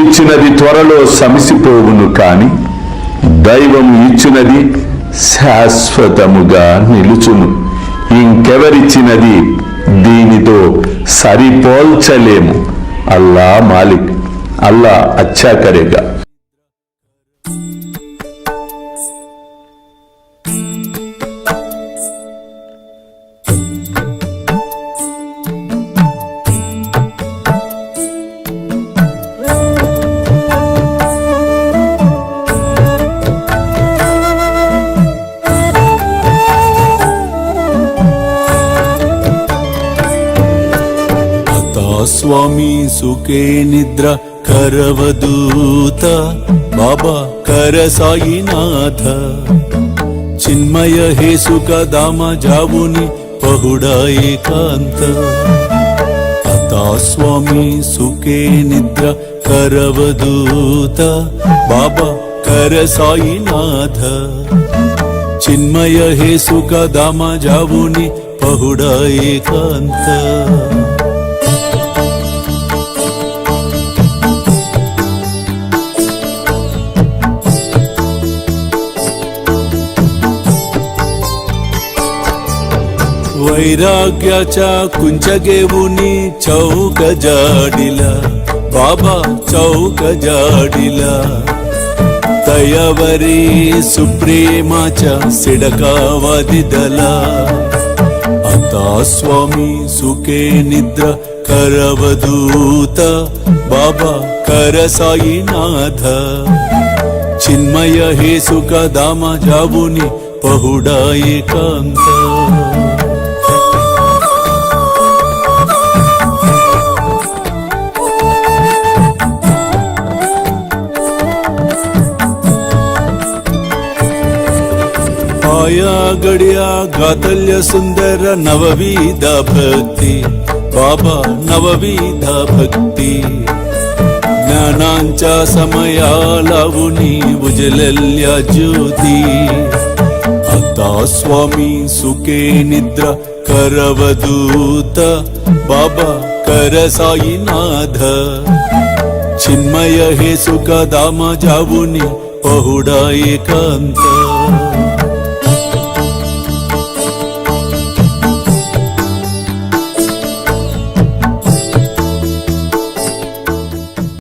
ఇచ్చినది త్వరలో సమిసిపోవును, కాని దైవము ఇచ్చినది శాశ్వతముగా నిలుచును. ఇంకెవరిచ్చినది దీనితో సరిపోల్చలేము. అల్లా మాలిక్, అల్లా అచ్చా కరేగా. స్వామి సుఖే నిద్ర కరవదూత బాబా కర సాయినాథ చిన్మయ హే సుఖ దామ జావుని పహుడా ఏకాంత అతా స్వామి సుఖే నిద్ర కరవదూత బాబా కర సాయినాథ చిన్మయ హే సుఖ దామ జావుని పహుడా ఏకాంత वैराग्याच्या कुंचगेवुनी चौक जाडिला बाबा चौक जाडिला तयावरी सुप्रेमाच्या सिडकावादिदला आता स्वामी सुखे निद्र करवदूत बाबा कर साईनाथ चिन्मय हे सुख दामा जावुनी पहुडा एकांत आया गड्या गातल्य सुंदर नवविधा भक्ती बाबा नवविधा भक्ती ज्ञानांच्या समया लावुनी उजलल्या ज्योती आता स्वामी सुखे निद्रा करवदूत बाबा कर साईनाथ चिन्मय हे सुख दामा जावुनी पहुडा एकांत